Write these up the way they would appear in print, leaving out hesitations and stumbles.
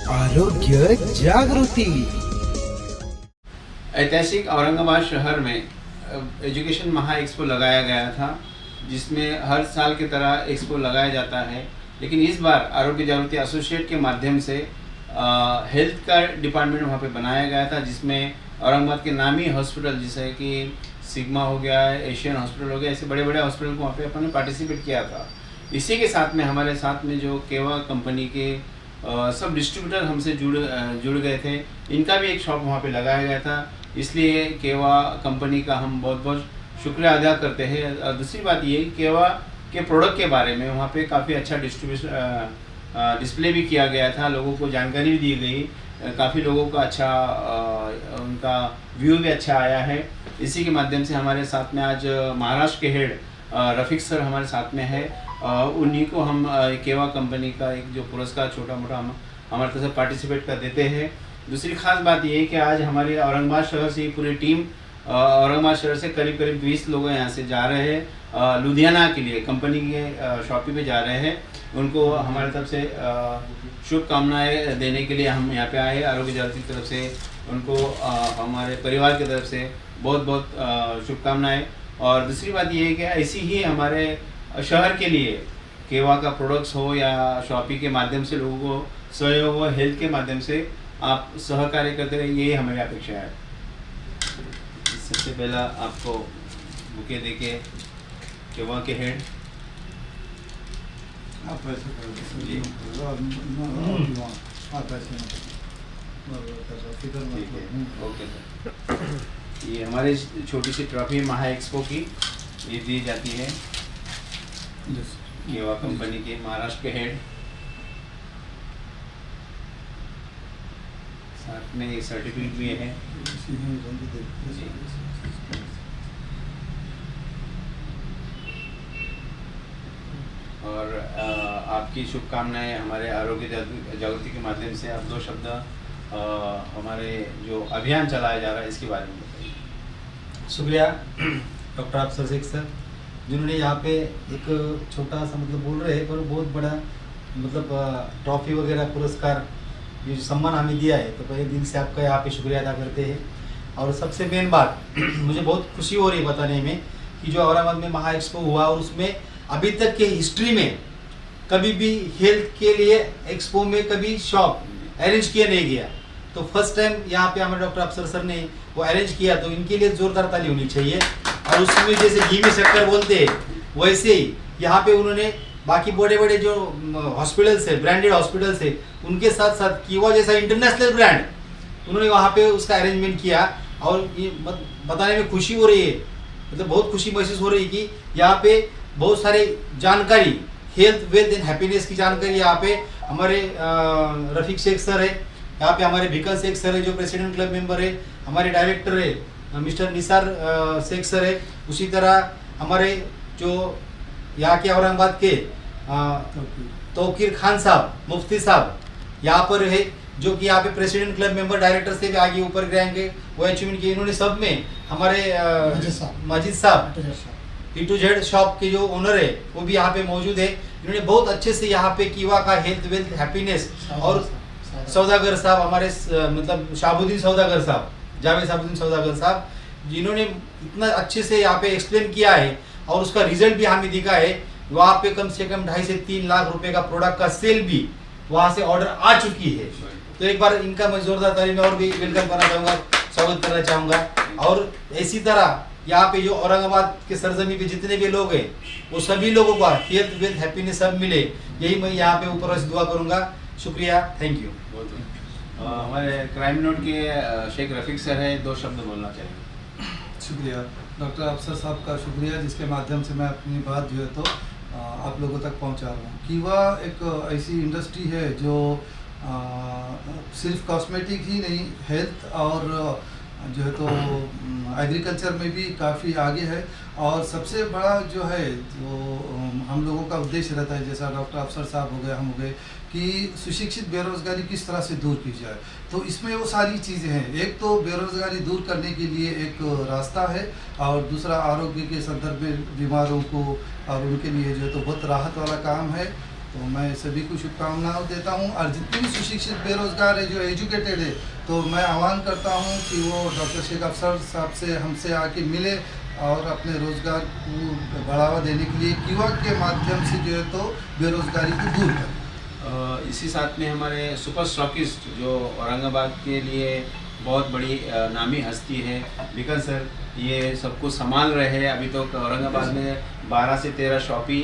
आरोग्य जागृति। ऐतिहासिक औरंगाबाद शहर में एजुकेशन महा एक्सपो लगाया गया था, जिसमें हर साल की तरह एक्सपो लगाया जाता है, लेकिन इस बार आरोग्य जागृति एसोसिएट के माध्यम से हेल्थ का डिपार्टमेंट वहाँ पे बनाया गया था, जिसमें औरंगाबाद के नामी हॉस्पिटल जैसे कि सिग्मा हो गया, एशियन हॉस्पिटल हो गया, ऐसे बड़े बड़े हॉस्पिटल को वहाँ पे अपन ने पार्टिसिपेट किया था। इसी के साथ में हमारे साथ में जो केवा कंपनी के सब डिस्ट्रीब्यूटर हमसे जुड़ गए थे, इनका भी एक शॉप वहाँ पे लगाया गया था। इसलिए केवा कंपनी का हम बहुत बहुत शुक्रिया अदा करते हैं। और दूसरी बात ये, केवा के प्रोडक्ट के बारे में वहाँ पे काफ़ी अच्छा डिस्प्ले भी किया गया था, लोगों को जानकारी भी दी गई, काफ़ी लोगों का अच्छा उनका व्यू भी अच्छा आया है। इसी के माध्यम से हमारे साथ में आज महाराष्ट्र के हेड रफीक सर हमारे साथ में है, उन्हीं को हम केवा कंपनी का एक जो पुरस्कार छोटा मोटा हम हमारे तरफ से पार्टिसिपेट कर देते हैं। दूसरी खास बात ये है कि आज हमारे औरंगाबाद शहर से पूरी टीम औरंगाबाद शहर से करीब 20 लोग यहाँ से जा रहे हैं लुधियाना के लिए, कंपनी के शॉपिंग पे जा रहे हैं। उनको हमारे तरफ से शुभकामनाएं देने के लिए हम यहाँ पे आए। आरोग्य जागृति की तरफ से उनको हमारे परिवार की तरफ से बहुत बहुत शुभकामनाएं। और दूसरी बात ये है कि ऐसी ही हमारे शहर के लिए केवा का प्रोडक्ट्स हो या शॉपिंग के माध्यम से लोगों को सहयोग हो, हेल्थ के माध्यम से आप सहकार्य करते रहे, यही हमारी अपेक्षा है। सबसे पहला आपको बुके देके केवा के हेड जी ओके सर। ये हमारी छोटी सी ट्रॉफी महा एक्सपो की ये दी जाती है केवा कंपनी के महाराष्ट्र के हेड, साथ में ये सर्टिफिकेट भी है। और आपकी शुभकामनाएं हमारे आरोग्य जागृति के माध्यम से आप 2 शब्द हमारे जो अभियान चलाया जा रहा है इसके बारे में बताइए। शुक्रिया डॉक्टर अफसर शेख सर, जिन्होंने यहाँ पे एक छोटा सा मतलब बोल रहे हैं पर बहुत बड़ा मतलब ट्रॉफी वगैरह पुरस्कार ये जो सम्मान हमें दिया है, तो पहले दिल से आपका यहाँ पे शुक्रिया अदा करते हैं। और सबसे मेन बात मुझे बहुत खुशी हो रही है बताने में कि जो औरंगाबाद में महा एक्सपो हुआ और उसमें अभी तक के हिस्ट्री में कभी भी हेल्थ के लिए एक्सपो में कभी शॉप अरेंज किया नहीं गया, तो फर्स्ट टाइम यहाँ पे हमारे डॉक्टर अफसर सर ने वो अरेंज किया, तो इनके लिए जोरदार ताली होनी चाहिए। और उसमें जैसे घी में शक्कर बोलते हैं वैसे ही यहाँ पे उन्होंने बाकी बड़े बड़े जो हॉस्पिटल्स है, ब्रांडेड हॉस्पिटल्स है, उनके साथ साथ कीवा जैसा इंटरनेशनल ब्रांड उन्होंने वहाँ पे उसका अरेंजमेंट किया। और ये बताने में खुशी हो रही है, मतलब बहुत खुशी महसूस हो रही है कि यहाँ पे बहुत सारे जानकारी हेल्थ वेल्थ एंड हैप्पीनेस की जानकारी यहाँ पे हमारे रफीक शेख सर है, यहाँ पे हमारे भिकल शेख सर है जो प्रेसिडेंट क्लब मेंबर है, हमारे डायरेक्टर है मिस्टर निसार शेख सर है, उसी तरह हमारे जो यहाँ के औरंगाबाद के तौकीर खान साहब मुफ्ती साहब यहाँ पर है, जो कि यहाँ पे प्रेसिडेंट क्लब मेंबर डायरेक्टर से भी आगे ऊपर गिराएंगे वो अचीवमेंट किए। इन्होंने सब में हमारे मजिद साहब E2Z शॉप के जो ओनर है वो भी यहाँ पे मौजूद है। इन्होंने बहुत अच्छे से यहाँ पे कीवा का हेल्थ वेल्थ हैप्पीनेस और सौदागर साहब हमारे मतलब शाहबुद्दीन सौदागर साहब, जावेद शाहबुद्दीन सौदागर साहब, जिन्होंने इतना अच्छे से यहाँ पे एक्सप्लेन किया है और उसका रिजल्ट भी हमें दिखा है। वहाँ पे कम से कम 2.5 से 3 लाख रुपए का प्रोडक्ट का सेल भी वहाँ से ऑर्डर आ चुकी है। तो एक बार इनका मैं जोरदार ताली में और भी वेलकम करना चाहूँगा, स्वागत करना चाहूँगा। और इसी तरह यहाँ पे जो औरंगाबाद के सरजमी पे जितने भी लोग हैं वो सभी लोगों का हेल्थ वेल्थ हैप्पीनेस सब मिले, यही मैं यहाँ पे ऊपर से दुआ करूँगा। शुक्रिया, थैंक यू। हमारे क्राइम नोट के शेख रफीक सर है, 2 शब्द बोलना चाहिए। शुक्रिया डॉक्टर अफसर साहब का शुक्रिया, जिसके माध्यम से मैं अपनी बात जो है तो आप लोगों तक पहुंचा रहा हूँ। कीवा एक ऐसी इंडस्ट्री है जो सिर्फ कॉस्मेटिक ही नहीं, हेल्थ और जो है तो एग्रीकल्चर में भी काफ़ी आगे है। और सबसे बड़ा जो है जो हम लोगों का उद्देश्य रहता है, जैसा डॉक्टर अफसर साहब हो गए, हम हो गए, कि सुशिक्षित बेरोजगारी किस तरह से दूर की जाए। तो इसमें वो सारी चीज़ें हैं। एक तो बेरोजगारी दूर करने के लिए एक रास्ता है, और दूसरा आरोग्य के संदर्भ में बीमारों को और उनके लिए जो है तो बहुत राहत वाला काम है। तो मैं सभी को शुभकामनाएं देता हूं और जितने भी सुशिक्षित बेरोजगार है जो एजुकेटेड है तो मैं आह्वान करता हूं कि वो डॉक्टर शेख अफसर साहब से हमसे आके मिले और अपने रोजगार को बढ़ावा देने के लिए युवा के माध्यम से जो है तो बेरोजगारी को दूर करें। इसी साथ में हमारे सुपर स्टॉकिस्ट जो औरंगाबाद के लिए बहुत बड़ी नामी हस्ती है विकल सर, ये सब कुछ संभाल रहे हैं। अभी तो औरंगाबाद में 12 से 13 शॉपी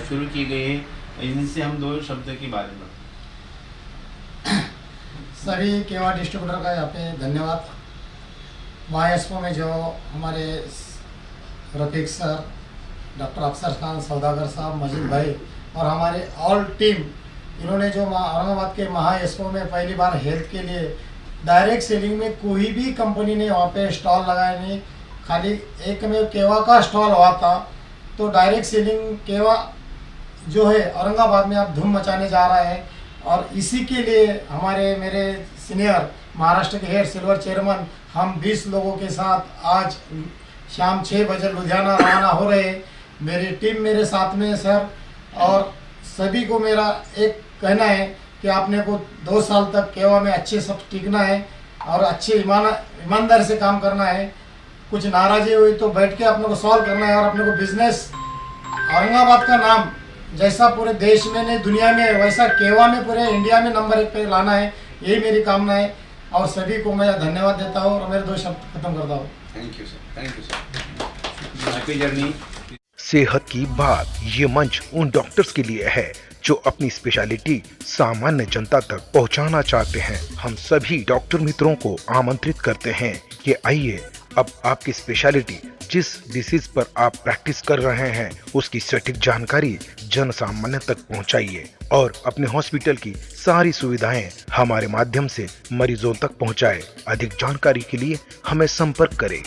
शुरू की गई है, इनसे हम 2 शब्द की बात करें। सभी केवा डिस्ट्रीब्यूटर का यहाँ पे धन्यवाद। महाएक्सपो में जो हमारे रफीक सर, डॉक्टर अफसर खान, सौदागर साहब, मजीद भाई और हमारे ऑल टीम, इन्होंने जो औरंगाबाद के महाएक्सपो में पहली बार हेल्थ के लिए डायरेक्ट सेलिंग में कोई भी कंपनी ने वहाँ पे स्टॉल लगाया नहीं, खाली एक में केवा का स्टॉल हुआ था। तो डायरेक्ट सेलिंग केवा जो है औरंगाबाद में अब धूम मचाने जा रहा है और इसी के लिए हमारे मेरे सीनियर महाराष्ट्र के हेड सिल्वर चेयरमैन हम 20 लोगों के साथ आज शाम 6 बजे लुधियाना रवाना हो रहे हैं। मेरी टीम मेरे साथ में है सर, और सभी को मेरा एक कहना है कि आपने को 2 साल तक केवा में अच्छे सब टिकना है और अच्छे ईमानदारी से काम करना है। कुछ नाराज़ी हुई तो बैठ के अपने को सॉल्व करना है और अपने को बिजनेस औरंगाबाद का नाम जैसा पूरे देश में नहीं दुनिया में है वैसा केवा में पूरे इंडिया में नंबर 1 पे लाना है, यही मेरी कामना है। और सभी को मैं धन्यवाद देता हूँ और मेरे 2 शब्द खत्म करता हूँ। Thank you sir, thank you sir. Happy journey. सेहत की बात ये मंच उन डॉक्टर्स के लिए है जो अपनी स्पेशलिटी सामान्य जनता तक पहुंचाना चाहते हैं। हम सभी डॉक्टर मित्रों को आमंत्रित करते हैं कि आइए अब आपकी स्पेशलिटी जिस डिसीज पर आप प्रैक्टिस कर रहे हैं उसकी सटीक जानकारी जन सामान्य तक पहुंचाइए और अपने हॉस्पिटल की सारी सुविधाएं हमारे माध्यम से मरीजों तक पहुंचाएं। अधिक जानकारी के लिए हमें संपर्क करें।